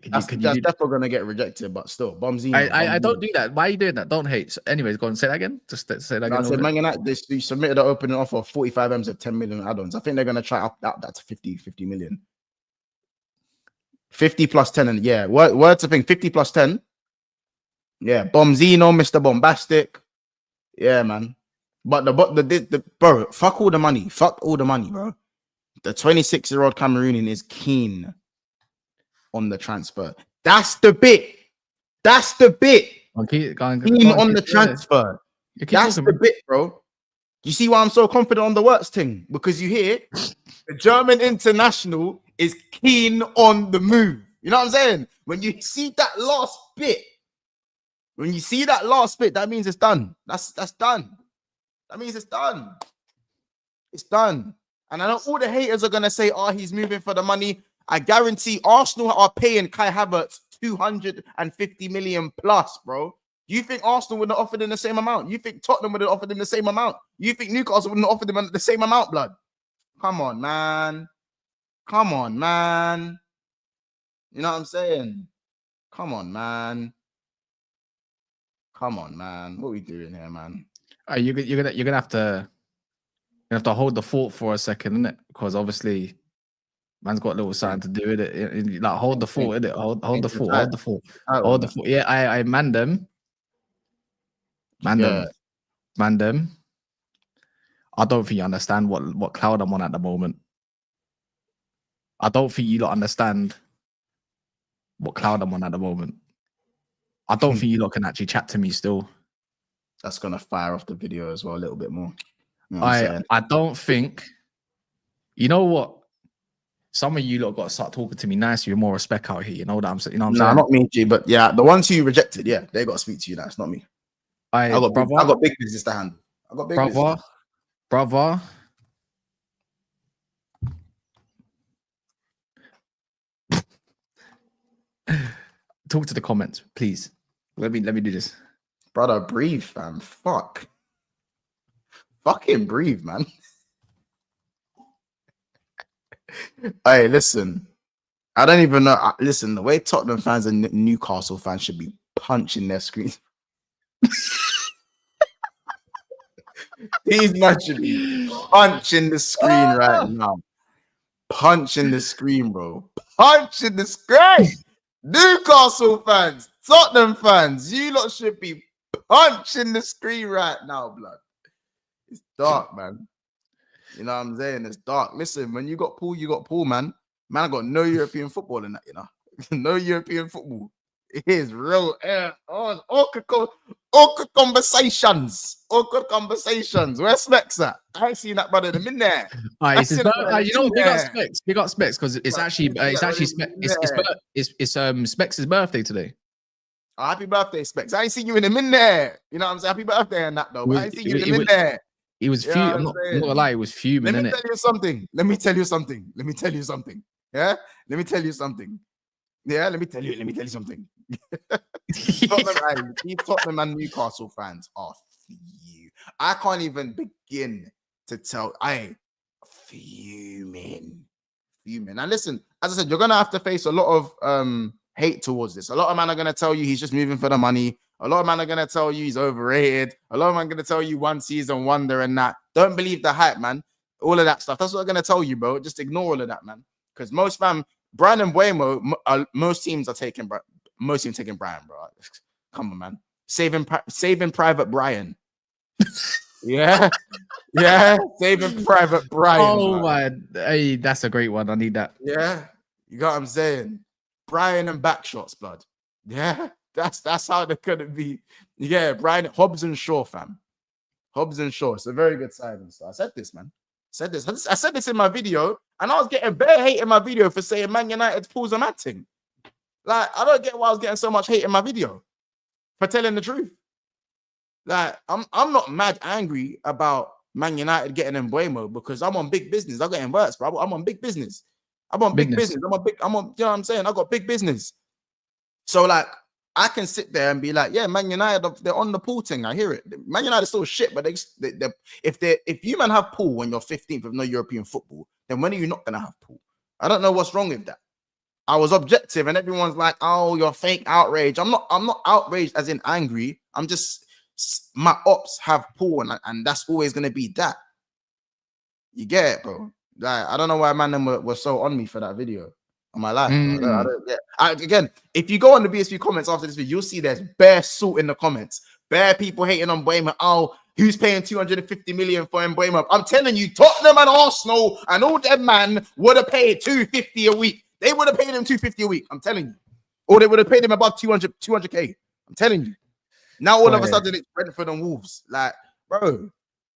that's definitely gonna get rejected, but still, Bombzino. I don't do that. Why are you doing that? Don't hate. So anyways, go on, say that again. Just say that again. I said, Man United, they submitted an opening offer of 45 M's of 10 million add-ons. I think they're gonna try up that to 50 million. 50 plus 10, and yeah, word to think 50 plus 10. Yeah, Bombzino, Mr. Bombastic. Yeah, man. But the bro, fuck all the money, bro. The 26-year-old Cameroonian is keen on the transfer. That's the bit. Keen on the transfer. That's the bit, bro. You see why I'm so confident on the Wirtz thing? Because you hear the German international is keen on the move. You know what I'm saying? When you see that last bit, that means it's done. That's done. That means it's done. It's done. And I know all the haters are gonna say, "Oh, he's moving for the money." I guarantee Arsenal are paying Kai Havertz 250 million plus, bro. You think Arsenal would have offered him the same amount? You think Tottenham would have offered him the same amount? You think Newcastle wouldn't have offered him the same amount, blood? Come on, man. Come on, man. You know what I'm saying? Come on, man. Come on, man. What are we doing here, man? You're gonna have to hold the fort for a second, innit? Because obviously, man's got a little something to do with it. Like hold the fort, innit? Hold the fort, hold the fort, hold the fort. Yeah, I man them. I don't think you understand what cloud I'm on at the moment. I don't think you lot understand what cloud I'm on at the moment. I don't think you lot can actually chat to me still. That's gonna fire off the video as well a little bit more. You know what I don't think. You know what? Some of you lot got to start talking to me nicely with more respect out here. You know what I'm saying? You know what I'm saying? Not me, G. But yeah, the ones who you rejected, yeah, they got to speak to you. That's not me. I got big business to handle. I got big business. Brother. Talk to the comments, please. Let me do this. Brother, breathe, fam. Fucking breathe, man. Hey, listen. I don't even know. Listen, the way Tottenham fans and Newcastle fans should be punching their screens. These men should be punching the screen right now. Punching the screen, bro. Punching the screen. Newcastle fans, Tottenham fans, you lot should be punching the screen right now, blood. It's dark, man. You know what I'm saying? It's dark. Listen, when you got Paul, man. Man, I got no European football in that, you know. No European football. It is real awkward conversations. Awkward conversations. Where's Specs at? I ain't seen that brother in there. You know, big up Specs because it's actually Specs' birthday today. Oh, happy birthday, Specs. I ain't seen you in there. You know what I'm saying? Happy birthday and that though. But I ain't seen you in there. He was fuming. I'm not gonna lie, he was fuming. Let me tell you something. Yeah? Let me tell you something. Yeah, let me tell you something. Tottenham and Newcastle fans are few. I can't even begin to tell. Fuming. And listen, as I said, you're gonna have to face a lot of hate towards this. A lot of men are gonna tell you he's just moving for the money. A lot of men are gonna tell you he's overrated. A lot of men are gonna tell you one season wonder and that. Don't believe the hype, man. All of that stuff. That's what I'm gonna tell you, bro. Just ignore all of that, man. Because most fam, Bryan Mbeumo, most teams taking Bryan, bro. Come on, man. Saving Private Bryan. Yeah. Saving Private Bryan. Oh my, hey, that's a great one. I need that. Yeah, you got what I'm saying. Bryan and back shots, blood. Yeah, that's how they're gonna be. Yeah, Bryan, Hobbs and Shaw, fam. Hobbs and Shaw. It's a very good signing. So I said this, man. I said this in my video, and I was getting bare hate in my video for saying Man United's pulls a mad thing. Like, I don't get why I was getting so much hate in my video for telling the truth. Like, I'm not mad angry about Man United getting Mbeumo because I'm on big business. I got in Wirtz, bro. I'm on big business. I'm on big business. You know what I'm saying? I got big business. So, like, I can sit there and be like, yeah, Man United, they're on the pool thing. I hear it. Man United is still shit, but if you man have pool when you're 15th with no European football, then when are you not gonna have pool? I don't know what's wrong with that. I was objective, and everyone's like, "Oh, you're fake outrage." I'm not outraged as in angry. I'm just my ops have pool, and that's always gonna be that. You get it, bro? Like, I don't know why man them were so on me for that video. On my life, I don't get. Again, if you go on the BSV comments after this video, you'll see there's bare salt in the comments. Bare people hating on Mbeumo. Oh, who's paying 250 million for Mbeumo? I'm telling you, Tottenham and Arsenal and all them man would have paid 250 a week. They would have paid him 250 a week. I'm telling you. Or they would have paid him above 200K. I'm telling you. Now all of a sudden it's Brentford and Wolves. Like, bro,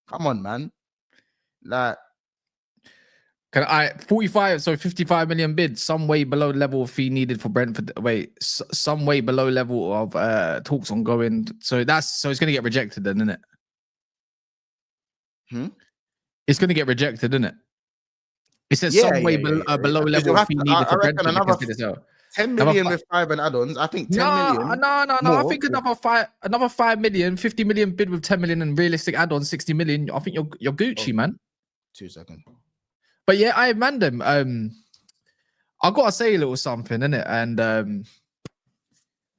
come on, man. Like, can I 55 million bid, some way below the level of fee needed for Brentford. Wait, some way below level of talks ongoing. So it's gonna get rejected then, isn't it? It's gonna get rejected, isn't it? It says some way below level of fee needed for Brentford. Another 10 million with 5 and add-ons. I think 10 million. No. I think another 5 million, 50 million bid with 10 million and realistic add-ons, 60 million. I think you're Gucci, man. 2 seconds. But yeah, I man them. I gotta say a little something, innit? And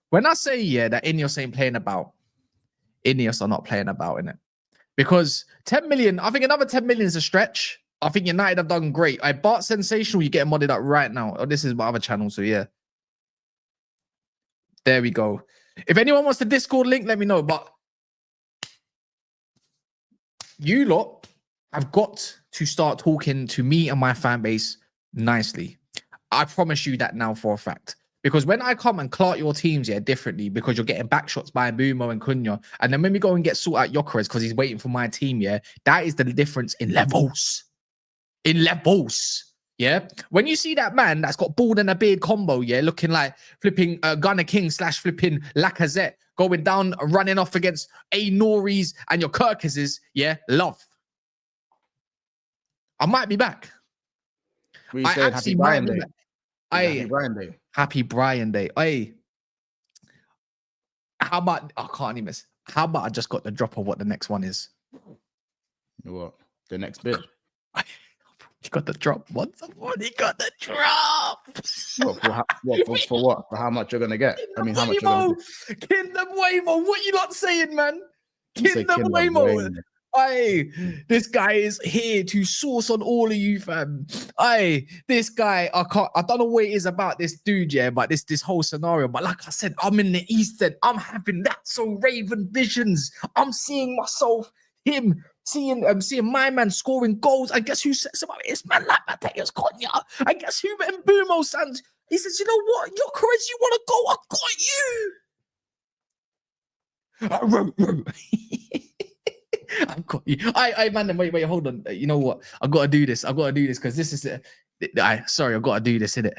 when I say that Ineos ain't playing about, Ineos are not playing about, innit? Because 10 million, I think another 10 million is a stretch. I think United have done great. Bart Sensational, you get modded up right now. Oh, this is my other channel, so yeah. There we go. If anyone wants the Discord link, let me know. But you lot have got to start talking to me and my fan base nicely. I promise you that now for a fact. Because when I come and clout your teams differently, because you're getting back shots by Mbeumo and Cunha, and then when we go and get sort out Gyokeres because he's waiting for my team, that is the difference in levels. In levels. Yeah, when you see that man that's got bald and a beard combo, looking like flipping Gunner King / flipping Lacazette, going down, running off against Nouri's and your Kirkeses, love. I might be back. We I said actually happy might Bryan be Day. back. Happy Bryan Day. Happy Bryan Day. How about, I can't even miss. How about I just got the drop of what the next one is? What? The next bit. You got the drop. Once I've already got the drop. For what? For how much you're gonna get? I mean, how much you're gonna get? Kinder Bueno. What you not saying, man? Kinder Kinder Bueno. Bueno. This guy is here to source on all of you, fam. This guy, I don't know what it is about this dude, but this whole scenario. But like I said, I'm in the East End. I'm having that so Raven visions. I'm seeing myself, him, seeing my man scoring goals. I guess who says about this man like Mateus Cunha? I guess who Mbeumo stands. He says, you know what, Gyokeres, you want to go? I got you. I've got you. Man, wait, hold on. You know what? I gotta do this because this is sorry, I've got to do this, innit?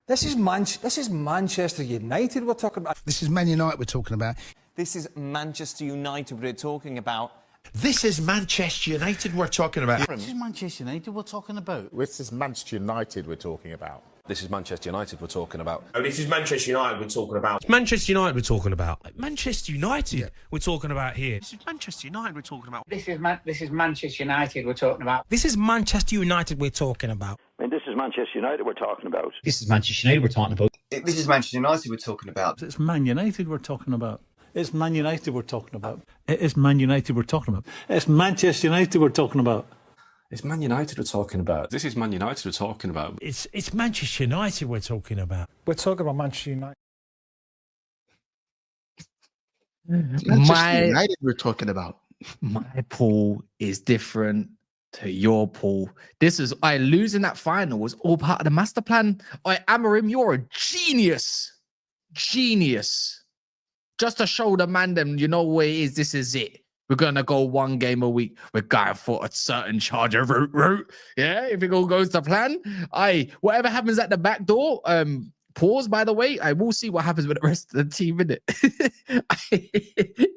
This is Manchester United we're talking about. This is Man United we're talking about. This is Manchester United we're talking about. This is Manchester United we're talking about. This is Manchester United we're talking about. This is Manchester United we're talking about. This is Manchester United we're talking about. Oh, this is Manchester United we're talking about. It's Manchester United we're talking about. Manchester United we're talking about here. This is Manchester United we're talking about. This is Manchester United we're talking about. This is Manchester United we're talking about. And this is Manchester United we're talking about. This is Manchester United we're talking about. This is Manchester United we're talking about. It's Man United we're talking about. It's Man United we're talking about. It's Man United we're talking about. It's Manchester United we're talking about. It's Man United we're talking about. This is Man United we're talking about. It's Manchester United we're talking about. We're talking about Manchester United. Manchester United we're talking about. My pool is different to your pool. This is losing that final was all part of the master plan. Amorim, you're a genius. Just to show the man them, you know what it is. This is it. We're gonna go one game a week. We're going for a certain charger route. Yeah, if it all goes to plan. Whatever happens at the back door. Pause, by the way. I will see what happens with the rest of the team, innit?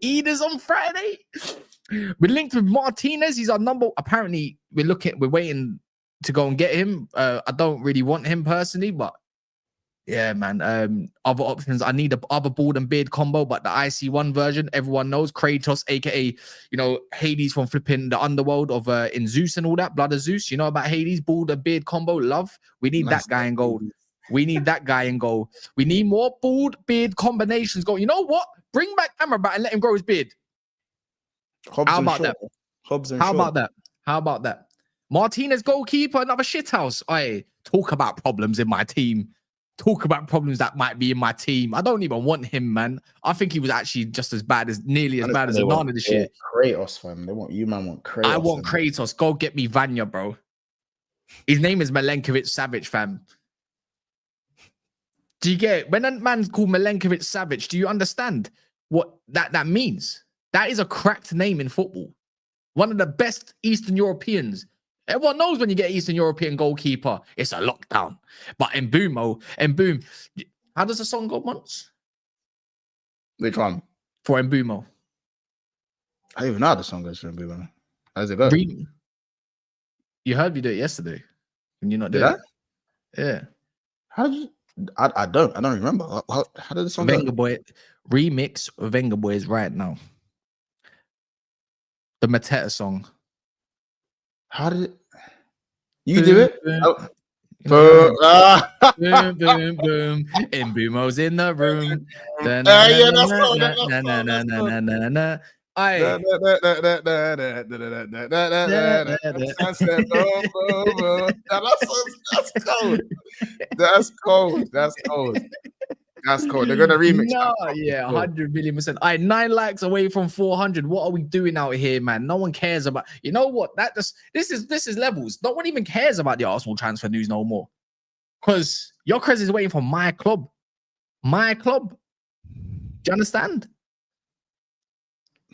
Eden's on Friday. We're linked with Martinez. He's our number. Apparently, we're waiting to go and get him. I don't really want him personally, but yeah, man. Other options. I need the other Balled and Beard combo, but the IC1 version, everyone knows. Kratos, aka, Hades from flipping the underworld of in Zeus and all that. Blood of Zeus. You know about Hades, Balled and Beard combo. Love. We need that guy in gold. We need that guy in goal. We need more Balled Beard combinations going. You know what? Bring back Amrabat and let him grow his beard. How about that? How about that? Martinez goalkeeper, another shithouse. Talk about problems in my team. Talk about problems that might be in my team. I don't even want him, man. I think he was actually just nearly as bad as Onana this year. Kratos, fam. Want Kratos. I want Kratos. Go get me Vanya, bro. His name is Milenkovic Savic, fam. Do you get it? When a man's called Milenkovic Savic, do you understand what that means? That is a cracked name in football. One of the best Eastern Europeans. Everyone knows when you get Eastern European goalkeeper, it's a lockdown. But Mbeumo, how does the song go once? Which one? For Mbeumo. I don't even know how the song goes for Mbeumo. How does it go? You heard me do it yesterday. Can you not do it? Yeah. How did you? I don't remember. How did the song Wenger go? Boy remix of Wenger Boys right now. The Mateta song. How did it? You do it? Boom. Boom, boom, boom. Mbeumo's in the room. Yeah, that's cold. Aye. That's cold. That's cold. That's cold. That's cold. They're gonna remix. No, yeah, 100 million%. All right, 9 likes away from 400. What are we doing out here, man? No one cares about. You know what? This is levels. No one even cares about the Arsenal transfer news no more. Because Gyokeres is waiting for my club. My club. Do you understand?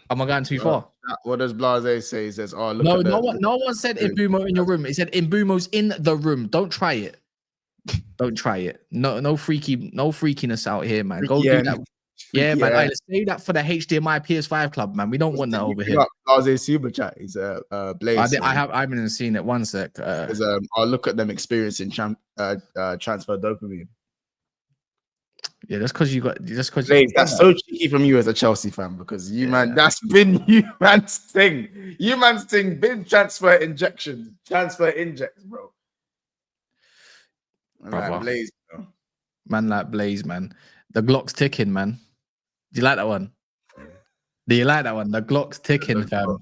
Am I going too far? What does Blase say? He says, "Oh, look." No, no one said Mbeumo in your room. He said Mbeumo's in the room. Don't try it. Don't try it. No freakiness out here, man. Go do that. Yeah, man. Right, let's save that for the HDMI PS5 club, man. We don't want that over here. Blase super chat. He's Blaze. I haven't even seen it. One sec. I'll look at them experiencing transfer dopamine. Yeah, that's because you got. That's because that's so cheeky from you as a Chelsea fan, because you man, that's been you man's thing. You man's thing been transfer injections, transfer injects, bro. Like Blaze, bro. Man, like Blaze, man. The Glock's ticking, man. Do you like that one? Do you like that one? The Glock's ticking, fam.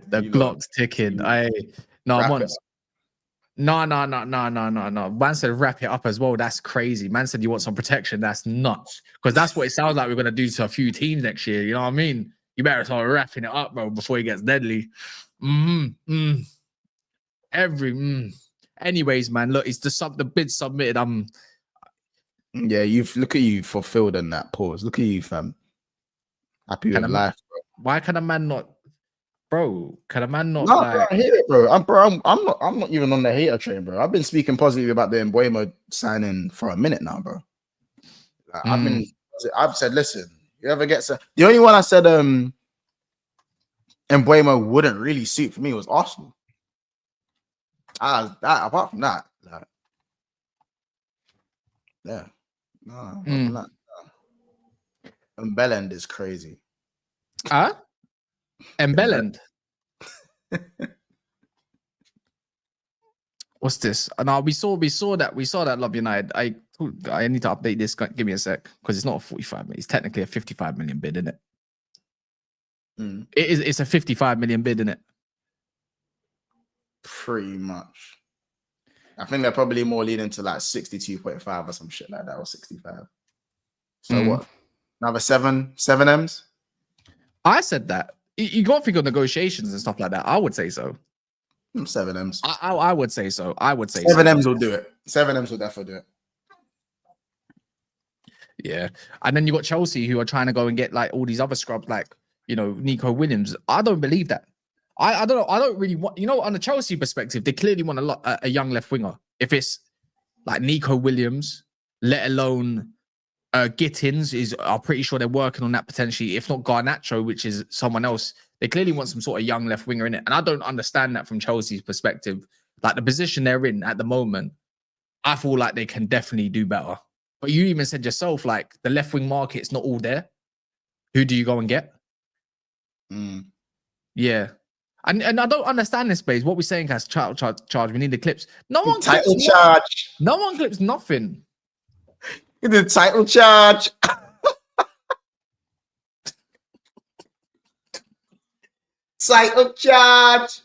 The Glock's ticking. No. Man said wrap it up as well. That's crazy. Man said you want some protection. That's nuts. Because that's what it sounds like we're gonna do to a few teams next year. You know what I mean? You better start wrapping it up, bro, before it gets deadly. Anyways, man, look, it's the bid submitted. Yeah, look at you fulfilled in that pause. Look at you, fam. Happy with life, bro. Why can a man not, bro? Can a man not? No, bro, I hear it, bro. I'm not even on the hater train, bro. I've been speaking positively about the Mbeumo signing for a minute now, bro. Like, I've said, listen, you ever get the only one I said Mbeumo wouldn't really suit for me was Arsenal. Apart from that, like, yeah, no. Mbelland is crazy. Mbelland. What's this? No, we saw that Love United. I need to update this. Give me a sec, because it's not a 45 million. It's technically a 55 million bid, isn't it? It's a 55 million bid, isn't it? Pretty much. I think they're probably more leading to like 62.5 or some shit like that, or 65. So what? Another seven M's? I said that. You got to think of negotiations and stuff like that. I would say so. 7 M's. I would say so. I would say 7 M's will do it. 7 M's will definitely do it. Yeah. And then you got Chelsea, who are trying to go and get like all these other scrubs, like, you know, Nico Williams. I don't believe that. I don't know. I don't really want, on the Chelsea perspective, they clearly want a young left winger. If it's like Nico Williams, let alone Gittins, I'm pretty sure they're working on that potentially. If not Garnacho, which is someone else, they clearly want some sort of young left winger in it. And I don't understand that from Chelsea's perspective. Like the position they're in at the moment, I feel like they can definitely do better. But you even said yourself, like the left wing market's not all there. Who do you go and get? Yeah. And I don't understand this, Blaze. What we're saying has charge. We need the clips. No one title charge. No one clips nothing. The title charge. Title charge.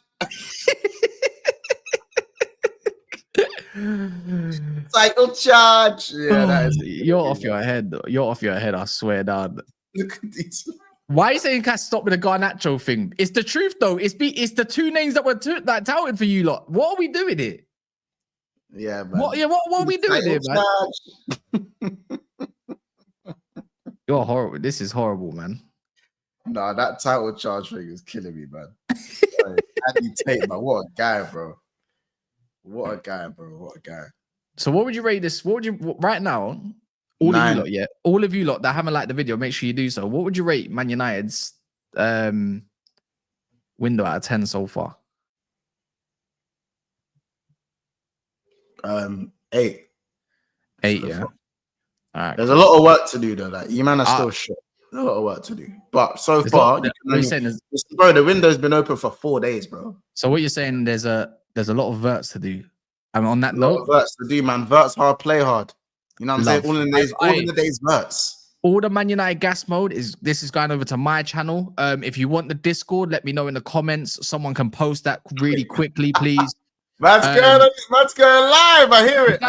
Title charge. Yeah, that is. You're off your head. You're off your head. I swear down. Look at these. Why are you saying can't stop with the Garnacho thing? It's the truth, though. It's the two names that were touted for you lot. What are we doing here? Yeah, man. What are we doing here, man? You're horrible. This is horrible, man. Nah, that title charge thing is killing me, man. Andy Tate, man. What a guy, bro. What a guy, bro. What a guy. So what would you rate this? What would you right now? All 9. Of you lot, yeah. All of you lot that haven't liked the video, make sure you do so. What would you rate Man United's window out of 10 so far? 8. 8, yeah. All right. There's a lot of work to do, though. Like, you man are still shit. There's a lot of work to do. But so far, bro, the window's been open for 4 days, bro. So what you're saying, there's a lot of work to do. And on that note, Wirtz to do, man. Wirtz hard, play hard. You know what I'm saying? Love. All in the days, Wirtz. All the Man United gas mode is going over to my channel. If you want the Discord, let me know in the comments. Someone can post that really quickly, please. That's going live. I hear it.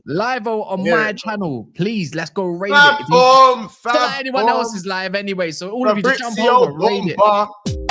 Live on my channel. Please, let's go raid it. Fab It's not like anyone else is live anyway, so all of you just jump over, raid it.